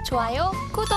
좋아요, 구독.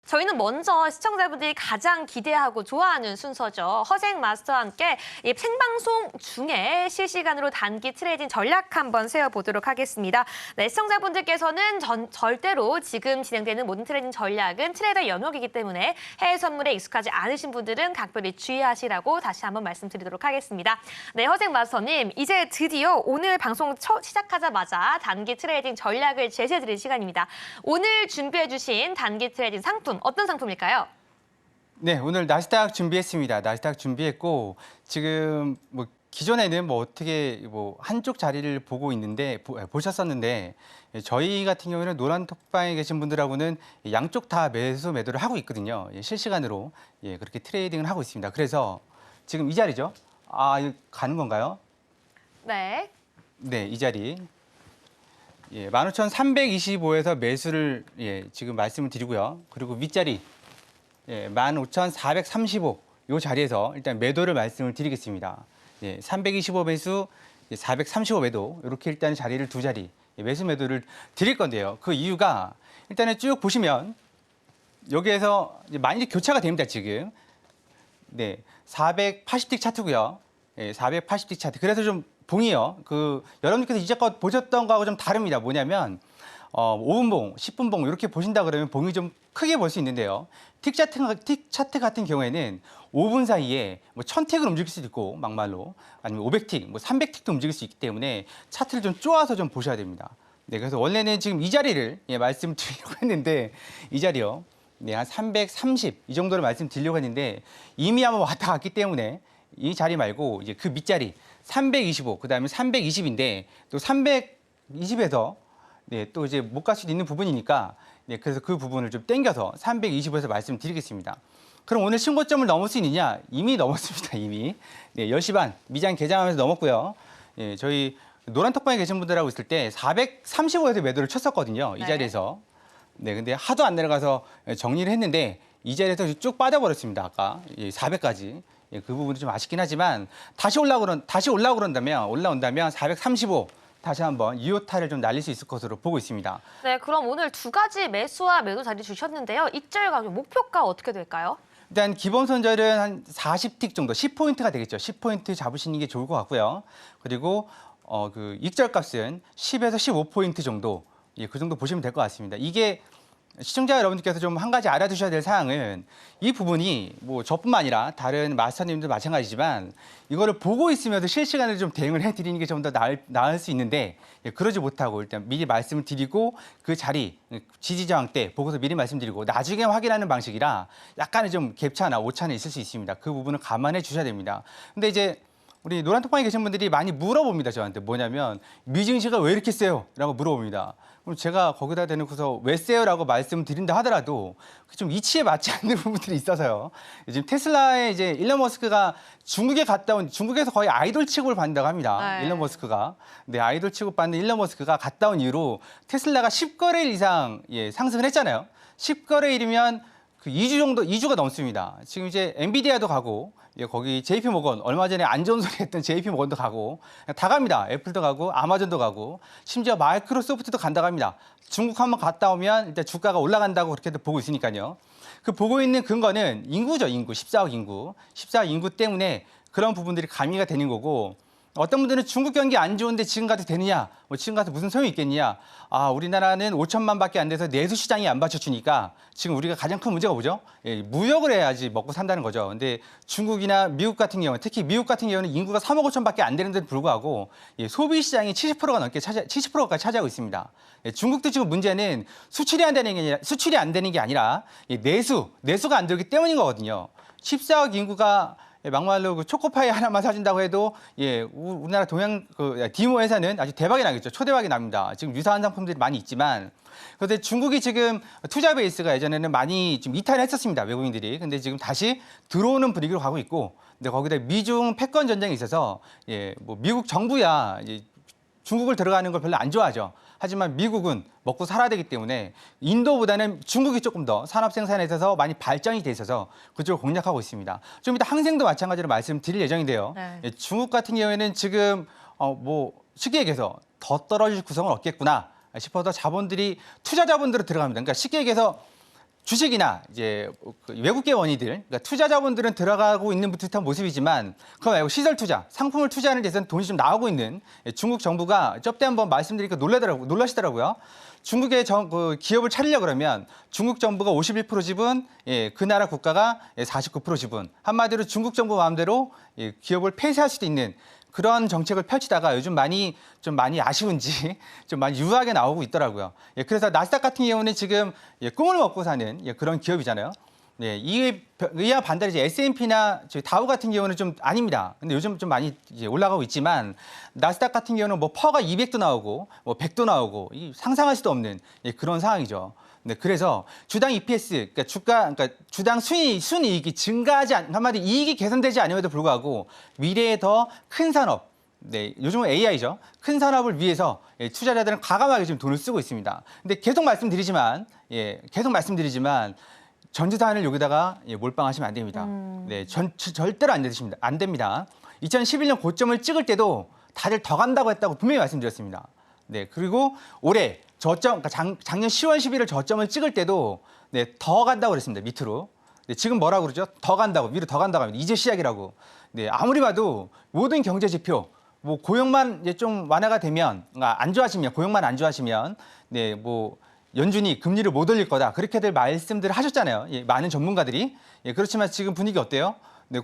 저희는 먼저 시청자분들이 가장 기대하고 좋아하는 순서죠. 허생 마스터와 함께 이 생방송 중에 실시간으로 단기 트레이딩 전략 한번 세워보도록 하겠습니다. 네, 시청자분들께서는 절대로 지금 진행되는 모든 트레이딩 전략은 트레이더 연옥이기 때문에 해외 선물에 익숙하지 않으신 분들은 각별히 주의하시라고 다시 한번 말씀드리도록 하겠습니다. 네, 허생 마스터님, 이제 드디어 오늘 방송 시작하자마자 단기 트레이딩 전략을 제시해드릴 시간입니다. 오늘 준비해주신 단기 트레이딩 상품, 어떤 상품일까요? 네, 오늘 나스닥 준비했습니다. 나스닥 준비했고 지금 뭐 기존에는 뭐 어떻게 뭐 한쪽 자리를 보고 있는데 보셨었는데 저희 같은 경우에는 노란 톡방에 계신 분들하고는 양쪽 다 매도를 하고 있거든요. 실시간으로 그렇게 트레이딩을 하고 있습니다. 그래서 지금 이 자리죠. 이거 가는 건가요? 네. 네, 이 자리. 15,325에서 매수를 지금 말씀을 드리고요. 그리고 윗자리 15,435 이 자리에서 일단 매도를 말씀을 드리겠습니다. 325 매수, 435 매도 이렇게 일단 자리를 두 자리 매수 매도를 드릴 건데요. 그 이유가 일단은 쭉 보시면 여기에서 많이 교차가 됩니다. 지금 480틱 차트고요. 480틱 차트. 그래서 좀 봉이요. 여러분들께서 이제껏 보셨던 거하고 좀 다릅니다. 뭐냐면 5분봉, 10분봉 이렇게 보신다 그러면 봉이 좀 크게 볼 수 있는데요. 틱 차트 같은 경우에는 5분 사이에 뭐 1000틱을 움직일 수도 있고 막말로 아니면 500틱, 뭐 300틱도 움직일 수 있기 때문에 차트를 좀 쪼아서 좀 보셔야 됩니다. 네, 그래서 원래는 지금 이 자리를 말씀드리려고 했는데 이 자리요. 한 330 이 정도를 말씀드리려고 했는데 이미 한번 왔다 갔기 때문에 이 자리 말고 이제 그 밑자리 325, 그다음에 320인데 또 320에서 또 이제 못 갈 수도 있는 부분이니까 그래서 그 부분을 좀 땡겨서 320에서 말씀드리겠습니다. 그럼 오늘 신고점을 넘을 수 있느냐? 이미 넘었습니다. 이미 10시 반 미장 개장하면서 넘었고요. 저희 노란 톡방에 계신 분들하고 있을 때 435에서 매도를 쳤었거든요. 이 자리에서. 근데 하도 안 내려가서 정리를 했는데 이 자리에서 쭉 빠져버렸습니다. 아까 400까지. 그 부분이 좀 아쉽긴 하지만 다시 올라온다면 435 다시 한번 2호타를 좀 날릴 수 있을 것으로 보고 있습니다. 네, 그럼 오늘 두 가지 매수와 매도 자리 주셨는데요. 익절 가격 목표가 어떻게 될까요? 일단 기본 손절은 한 40틱 정도, 10포인트가 되겠죠. 10포인트 잡으시는 게 좋을 것 같고요. 그리고 그 익절 값은 10에서 15포인트 정도, 그 정도 보시면 될 것 같습니다. 이게 시청자 여러분들께서 좀 한 가지 알아두셔야 될 사항은 이 부분이 뭐 저뿐만 아니라 다른 마스터님도 마찬가지지만 이거를 보고 있으면서 실시간으로 좀 대응을 해드리는 게 좀 더 나을 수 있는데 그러지 못하고 일단 미리 말씀을 드리고 그 자리 지지저항 때 보고서 미리 말씀드리고 나중에 확인하는 방식이라 약간의 좀 갭차나 오차는 있을 수 있습니다. 그 부분을 감안해 주셔야 됩니다. 근데 이제 우리 노란 톡방에 계신 분들이 많이 물어봅니다. 저한테 뭐냐면 미증시가 왜 이렇게 세요? 라고 물어봅니다. 그럼 제가 거기다 대놓고서 왜 세요? 라고 말씀드린다 하더라도 좀 이치에 맞지 않는 부분들이 있어서요. 지금 테슬라의 이제 일론 머스크가 중국에서 거의 아이돌 취급을 받는다고 합니다. 일론 머스크가. 아이돌 취급받는 일론 머스크가 갔다 온 이후로 테슬라가 10거래일 이상 상승을 했잖아요. 10거래일이면 그 2주가 넘습니다. 지금 이제 엔비디아도 가고 거기 JP 모건 얼마 전에 안 좋은 소리 했던 JP 모건도 가고 다 갑니다. 애플도 가고 아마존도 가고 심지어 마이크로소프트도 간다고 합니다. 중국 한번 갔다 오면 일단 주가가 올라간다고 그렇게도 보고 있으니까요. 그 보고 있는 근거는 인구죠. 인구. 14억 인구. 14억 인구 때문에 그런 부분들이 가미가 되는 거고 어떤 분들은 중국 경기 안 좋은데 지금 가도 되느냐? 지금 가서 무슨 소용이 있겠느냐? 우리나라는 5천만밖에 안 돼서 내수 시장이 안 받쳐주니까 지금 우리가 가장 큰 문제가 뭐죠? 무역을 해야지 먹고 산다는 거죠. 근데 중국이나 미국 같은 경우는 특히 미국 같은 경우는 인구가 3억 5천밖에 안 되는데도 불구하고 소비 시장이 70%가 넘게 70%까지 차지하고 있습니다. 중국도 지금 문제는 수출이 안 되는 게 아니라 내수가 안 되기 때문인 거거든요. 14억 인구가 막말로 그 초코파이 하나만 사준다고 해도 우리나라 디모 회사는 아주 대박이 나겠죠. 초대박이 납니다. 지금 유사한 상품들이 많이 있지만 그런데 중국이 지금 투자 베이스가 예전에는 많이 좀 이탈했었습니다. 외국인들이. 근데 지금 다시 들어오는 분위기로 가고 있고 근데 거기다 미중 패권 전쟁이 있어서 뭐 미국 정부야 중국을 들어가는 걸 별로 안 좋아하죠. 하지만 미국은 먹고 살아야 되기 때문에 인도보다는 중국이 조금 더 산업 생산에 있어서 많이 발전이 돼 있어서 그쪽을 공략하고 있습니다. 좀 이따 항생도 마찬가지로 말씀드릴 예정인데요. 중국 같은 경우에는 지금 뭐 시기액에서 더 떨어질 구성은 없겠구나. 싶어서 자본들이 투자 자본들로 들어갑니다. 그러니까 쉽게 얘기해서 주식이나 이제 그 외국계 원이들, 그러니까 투자 자본들은 들어가고 있는 듯한 모습이지만 그거 말고 시설 투자, 상품을 투자하는 데서는 돈이 좀 나오고 있는 중국 정부가 저때 한번 말씀드리니까 놀라시더라고요. 중국의 그 기업을 차리려 그러면 중국 정부가 51% 지분, 그 나라 국가가 49% 지분. 한마디로 중국 정부 마음대로 기업을 폐쇄할 수도 있는 그런 정책을 펼치다가 요즘 많이 아쉬운지 좀 많이 유하게 나오고 있더라고요. 그래서 나스닥 같은 경우는 지금 꿈을 먹고 사는 그런 기업이잖아요. 이와 반대로 이제 S&P나 다우 같은 경우는 좀 아닙니다. 근데 요즘 좀 많이 이제 올라가고 있지만 나스닥 같은 경우는 뭐 퍼가 200도 나오고 뭐 100도 나오고 상상할 수도 없는 그런 상황이죠. 네, 그래서 주당 EPS, 그러니까 주당 순이익이 증가하지 한마디 이익이 개선되지 않음에도 불구하고 미래에 더 큰 산업, 요즘은 AI죠. 큰 산업을 위해서 투자자들은 과감하게 지금 돈을 쓰고 있습니다. 근데 계속 말씀드리지만 전 재산을 여기다가 몰빵하시면 안 됩니다. 절대로 안 됩니다. 2011년 고점을 찍을 때도 다들 더 간다고 했다고 분명히 말씀드렸습니다. 그리고 올해 저점, 그러니까 작년 10월 11일 저점을 찍을 때도 더 간다고 그랬습니다. 밑으로. 지금 뭐라고 그러죠? 더 간다고, 위로 더 간다고 합니다. 이제 시작이라고. 아무리 봐도 모든 경제 지표, 뭐 고용만 이제 좀 완화가 되면, 고용만 안 좋아하시면, 뭐 연준이 금리를 못 올릴 거다. 그렇게들 말씀들을 하셨잖아요. 많은 전문가들이. 그렇지만 지금 분위기 어때요?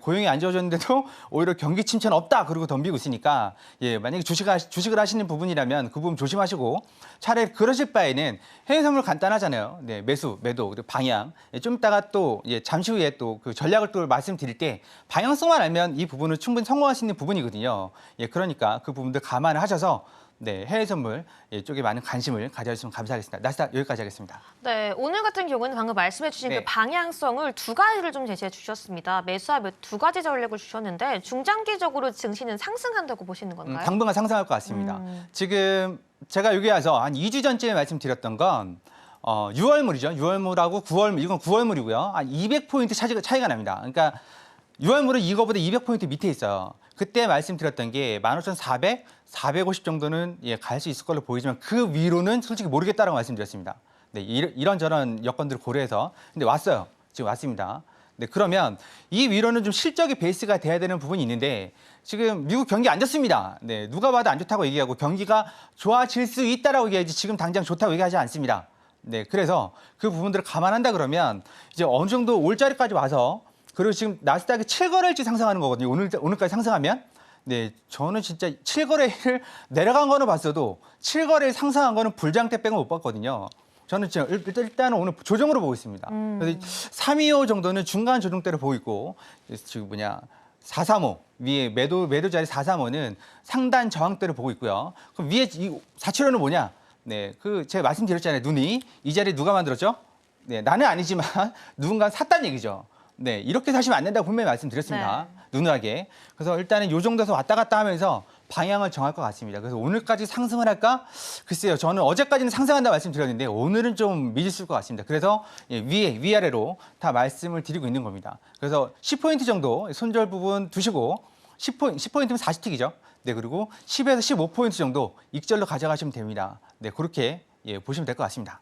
고용이 안 좋아졌는데도 오히려 경기 침체는 없다. 그러고 덤비고 있으니까 만약에 주식을 하시는 부분이라면 그 부분 조심하시고 차라리 그러실 바에는 해외 선물 간단하잖아요. 매수, 매도, 그리고 방향. 좀 이따가 또 잠시 후에 또 그 전략을 또 말씀드릴 때 방향성만 알면 이 부분은 충분히 성공할 수 있는 부분이거든요. 그러니까 그 부분들 감안을 하셔서 해외 선물 쪽에 많은 관심을 가져주시면 감사하겠습니다. 나스닥 여기까지 하겠습니다. 네, 오늘 같은 경우는 방금 말씀해 주신 그 방향성을 두 가지를 좀 제시해 주셨습니다. 매수와 매도 두 가지 전략을 주셨는데 중장기적으로 증시는 상승한다고 보시는 건가요? 당분간 상승할 것 같습니다. 지금 제가 여기 와서 한 2주 전쯤에 말씀드렸던 건 6월물이죠. 6월물하고 9월물, 이건 9월물이고요. 한 200포인트 차이가 납니다. 그러니까 6월물은 이거보다 200포인트 밑에 있어요. 그때 말씀드렸던 게 15,400, 450 정도는 갈 수 있을 걸로 보이지만 그 위로는 솔직히 모르겠다라고 말씀드렸습니다. 이런저런 여건들을 고려해서 근데 왔어요. 지금 왔습니다. 그러면 이 위로는 좀 실적의 베이스가 돼야 되는 부분이 있는데 지금 미국 경기 안 좋습니다. 누가 봐도 안 좋다고 얘기하고 경기가 좋아질 수 있다라고 얘기하지 지금 당장 좋다고 얘기하지 않습니다. 그래서 그 부분들을 감안한다 그러면 이제 어느 정도 올자리까지 와서 그리고 지금 나스닥이 7거래일째 상승하는 거거든요. 오늘까지 상승하면. 저는 진짜 7거래일 내려간 거는 봤어도 7거래일 상승한 거는 불장 때 빼고 못 봤거든요. 저는 진짜 일단은 오늘 조정으로 보고 있습니다. 그래서 325 정도는 중간 조정대로 보고 있고 지금 435 위에 매도 자리 435는 상단 저항대로 보고 있고요. 그럼 위에 이 475는 뭐냐? 제가 말씀드렸잖아요. 눈이 이 자리 누가 만들었죠? 나는 아니지만 누군가 샀다는 얘기죠. 이렇게 사시면 안 된다고 분명히 말씀드렸습니다. 누누하게. 그래서 일단은 요 정도에서 왔다 갔다 하면서 방향을 정할 것 같습니다. 그래서 오늘까지 상승을 할까? 글쎄요. 저는 어제까지는 상승한다 말씀드렸는데 오늘은 좀 미있을 것 같습니다. 그래서 위아래로 다 말씀을 드리고 있는 겁니다. 그래서 10포인트 정도 손절 부분 두시고 10포인트면 40틱이죠. 그리고 10에서 15포인트 정도 익절로 가져가시면 됩니다. 그렇게 보시면 될 것 같습니다.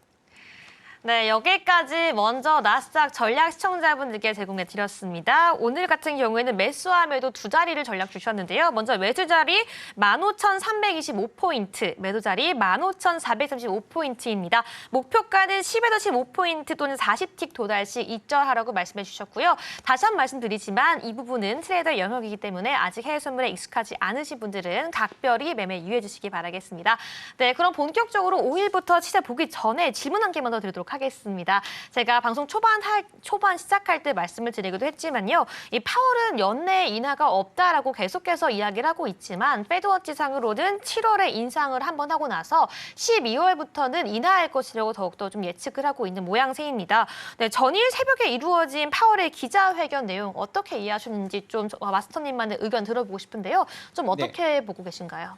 네, 여기까지 먼저 나스닥 전략 시청자분들께 제공해 드렸습니다. 오늘 같은 경우에는 매수와 매도 두 자리를 전략 주셨는데요. 먼저 매수 자리 15,325포인트, 매도 자리 15,435포인트입니다. 목표가는 10에서 15포인트 또는 40틱 도달 시 익절하라고 말씀해 주셨고요. 다시 한번 말씀드리지만 이 부분은 트레이더 영역이기 때문에 아직 해외 선물에 익숙하지 않으신 분들은 각별히 매매 유의해 주시기 바라겠습니다. 네, 그럼 본격적으로 5일부터 시세 보기 전에 질문 한 개만 더 드리도록 하겠습니다. 제가 방송 초반 시작할 때 말씀을 드리기도 했지만요. 이 파월은 연내 인하가 없다라고 계속해서 이야기를 하고 있지만 패드워치상으로는 7월에 인상을 한번 하고 나서 12월부터는 인하할 것이라고 더욱더 좀 예측을 하고 있는 모양새입니다. 네, 전일 새벽에 이루어진 파월의 기자회견 내용 어떻게 이해하셨는지 좀 마스터님만의 의견 들어보고 싶은데요. 좀 어떻게 보고 계신가요?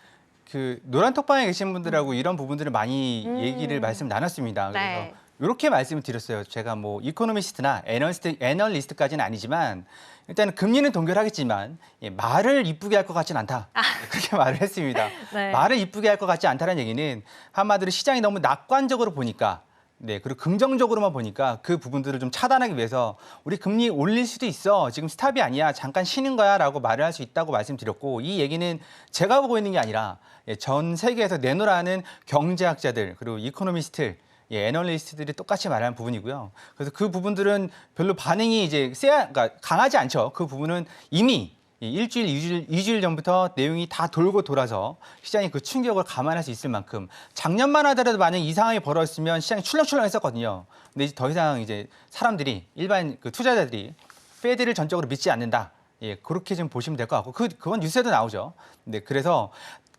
그 노란 톡방에 계신 분들하고 이런 부분들을 많이 얘기를 말씀 나눴습니다. 그래서 이렇게 말씀을 드렸어요. 제가 뭐 이코노미스트나 애널리스트까지는 아니지만 일단은 금리는 동결하겠지만 말을 이쁘게 할 것 같지는 않다. 그렇게 말을 했습니다. 네. 말을 이쁘게 할 것 같지 않다는 얘기는 한마디로 시장이 너무 낙관적으로 보니까 그리고 긍정적으로만 보니까 그 부분들을 좀 차단하기 위해서 우리 금리 올릴 수도 있어. 지금 스탑이 아니야. 잠깐 쉬는 거야. 라고 말을 할 수 있다고 말씀드렸고 이 얘기는 제가 보고 있는 게 아니라 전 세계에서 내놓으라는 경제학자들 그리고 이코노미스트 애널리스트들이 똑같이 말하는 부분이고요. 그래서 그 부분들은 별로 반응이 이제 그러니까 강하지 않죠. 그 부분은 이미 이주일 전부터 내용이 다 돌고 돌아서 시장이 그 충격을 감안할 수 있을 만큼 작년만 하더라도 만약 이 상황이 벌어졌으면 시장이 출렁출렁했었거든요. 근데 이제 더 이상 이제 사람들이 일반 그 투자자들이 페드를 전적으로 믿지 않는다. 그렇게 좀 보시면 될 것 같고 그건 뉴스에도 나오죠. 네, 그래서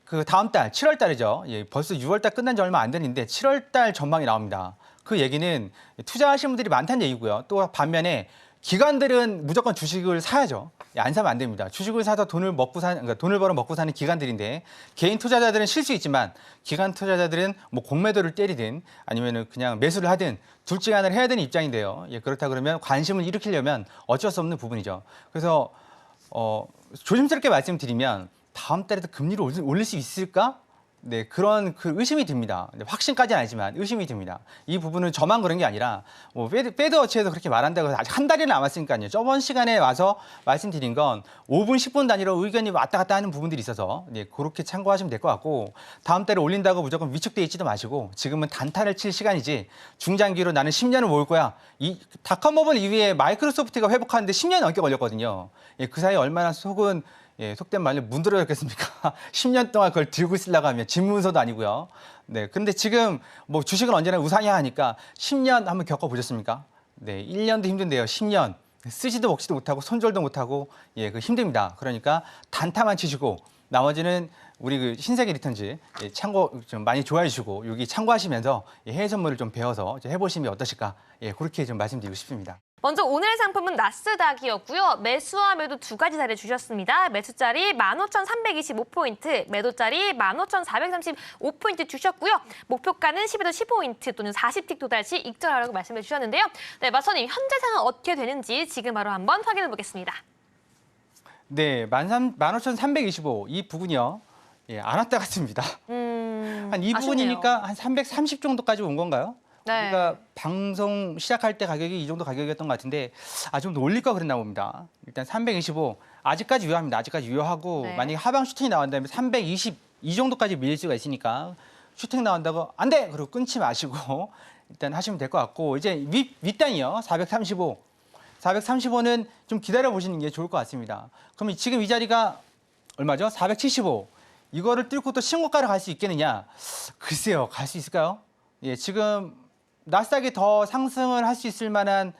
그 다음 달 7월 달이죠. 벌써 6월 달 끝난 지 얼마 안 됐는데 7월 달 전망이 나옵니다. 그 얘기는 투자하시는 분들이 많다는 얘기고요. 또 반면에 기관들은 무조건 주식을 사야죠. 안 사면 안 됩니다. 주식을 사서 그러니까 돈을 벌어 먹고 사는 기관들인데 개인 투자자들은 쉴 수 있지만 기관 투자자들은 뭐 공매도를 때리든 아니면은 그냥 매수를 하든 둘 중에 하나를 해야 되는 입장인데요. 그렇다 그러면 관심을 일으키려면 어쩔 수 없는 부분이죠. 그래서 조심스럽게 말씀드리면 다음 달에도 금리를 올릴 수 있을까? 네, 그런 그 의심이 듭니다. 확신까지는 아니지만 의심이 듭니다. 이 부분은 저만 그런 게 아니라 뭐 페드워치에서 그렇게 말한다고 해서 아직 한 달이나 남았으니까요. 저번 시간에 와서 말씀드린 건 5분, 10분 단위로 의견이 왔다 갔다 하는 부분들이 있어서 그렇게 참고하시면 될 것 같고 다음 달에 올린다고 무조건 위축돼 있지도 마시고 지금은 단타를 칠 시간이지 중장기로 나는 10년을 모을 거야. 이 닷컴 버블 이후에 마이크로소프트가 회복하는데 10년이 넘게 걸렸거든요. 그 사이에 얼마나 속된 말로 문드러졌겠습니까? 10년 동안 그걸 들고 있으려고 하면 집문서도 아니고요. 네, 근데 지금 뭐 주식은 언제나 우상이야 하니까 10년 한번 겪어보셨습니까? 네, 1년도 힘든데요. 10년 쓰지도 먹지도 못하고 손절도 못하고 그 힘듭니다. 그러니까 단타만 치시고 나머지는 우리 그 신세계 리턴즈 참고 좀 많이 좋아해 주시고 여기 참고하시면서 해외 선물을 좀 배워서 해보시면 어떠실까? 그렇게 좀 말씀드리고 싶습니다. 먼저 오늘의 상품은 나스닥이었고요. 매수와 매도 두 가지 자리 주셨습니다. 매수자리 15,325포인트, 매도자리 15,435포인트 주셨고요. 목표가는 10에서 15포인트 또는 40틱 도달시 익절하라고 말씀해 주셨는데요. 네, 마선님 현재 상황 어떻게 되는지 지금 바로 한번 확인해 보겠습니다. 네, 15,325 이 부분이요. 안 왔다 갔습니다. 한 이 부분이니까 한 330 정도까지 온 건가요? 네. 우리가 방송 시작할 때 가격이 이 정도 가격이었던 것 같은데 좀 더 올릴 거 그랬나 봅니다. 일단 325 아직까지 유효합니다. 아직까지 유효하고 네. 만약에 하방 슈팅이 나온다면 320 이 정도까지 밀릴 수가 있으니까 슈팅 나온다고 안 돼! 그리고 끊지 마시고 일단 하시면 될 것 같고 이제 윗단이요. 435. 435는 좀 기다려 보시는 게 좋을 것 같습니다. 그럼 지금 이 자리가 얼마죠? 475. 이거를 뚫고 또 신고가를 갈 수 있겠느냐? 글쎄요. 갈 수 있을까요? 지금 나스닥이 더 상승을 할 수 있을 만한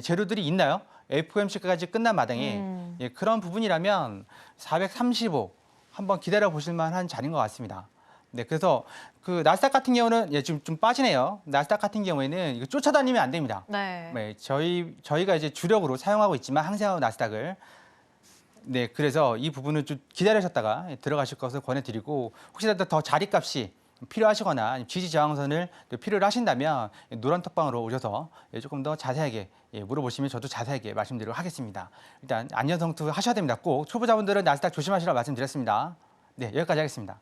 재료들이 있나요? FOMC까지 끝난 마당에 그런 부분이라면 435 한번 기다려 보실 만한 자리인 것 같습니다. 네, 그래서 그 나스닥 같은 경우는 지금 좀 빠지네요. 나스닥 같은 경우에는 이거 쫓아다니면 안 됩니다. 네. 저희가 이제 주력으로 사용하고 있지만 항상 나스닥을 네, 그래서 이 부분은 좀 기다리셨다가 들어가실 것을 권해드리고 혹시라도 더 자리값이 필요하시거나 지지 저항선을 필요로 하신다면 노란 톡방으로 오셔서 조금 더 자세하게 물어보시면 저도 자세하게 말씀드리도록 하겠습니다. 일단 안전성투 하셔야 됩니다. 꼭 초보자분들은 나스닥 조심하시라고 말씀드렸습니다. 네, 여기까지 하겠습니다.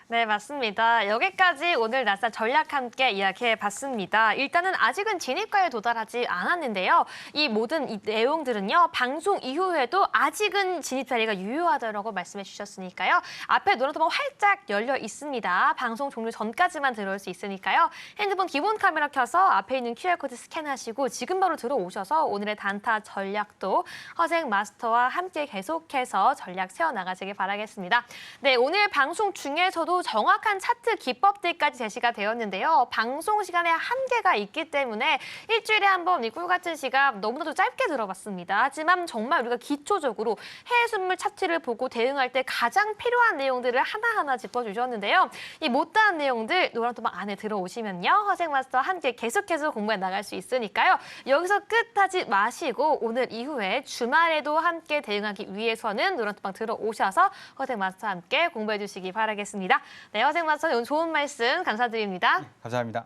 네, 맞습니다. 여기까지 오늘 나스닥 전략 함께 이야기해봤습니다. 일단은 아직은 진입가에 도달하지 않았는데요. 이 모든 이 내용들은요. 방송 이후에도 아직은 진입 자리가 유효하다고 말씀해 주셨으니까요. 앞에 노란토방 활짝 열려 있습니다. 방송 종료 전까지만 들어올 수 있으니까요. 핸드폰 기본 카메라 켜서 앞에 있는 QR코드 스캔하시고 지금 바로 들어오셔서 오늘의 단타 전략도 허생 마스터와 함께 계속해서 전략 세워나가시길 바라겠습니다. 네, 오늘 방송 중에서도 정확한 차트 기법들까지 제시가 되었는데요. 방송 시간에 한계가 있기 때문에 일주일에 한 번 이 꿀같은 시간 너무나도 짧게 들어봤습니다. 하지만 정말 우리가 기초적으로 해외 순물 차트를 보고 대응할 때 가장 필요한 내용들을 하나하나 짚어주셨는데요. 이 못다한 내용들 노란토막 안에 들어오시면요. 허생 마스터와 함께 계속해서 공부해 나갈 수 있으니까요. 여기서 끝하지 마시고 오늘 이후에 주말에도 함께 대응하기 위해서는 노란토막 들어오셔서 허생 마스터와 함께 공부해 주시기 바라겠습니다. 네, 허생 마스터 오늘 좋은 말씀 감사드립니다. 감사합니다.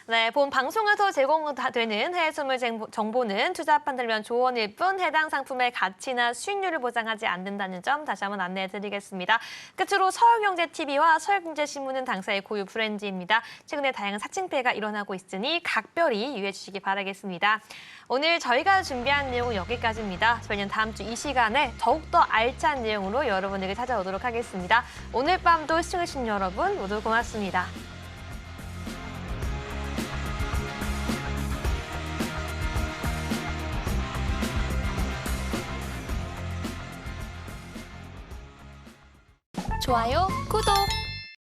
네, 본 방송에서 제공되는 해외 선물 정보는 투자 판단을 위한 조언일 뿐 해당 상품의 가치나 수익률을 보장하지 않는다는 점 다시 한번 안내해드리겠습니다. 끝으로 서울경제TV와 서울경제신문은 당사의 고유 브랜드입니다. 최근에 다양한 사칭폐가 일어나고 있으니 각별히 유의해 주시기 바라겠습니다. 오늘 저희가 준비한 내용은 여기까지입니다. 저희는 다음 주 이 시간에 더욱더 알찬 내용으로 여러분에게 찾아오도록 하겠습니다. 오늘 밤도 시청해주신 여러분 모두 고맙습니다. 좋아요, 구독!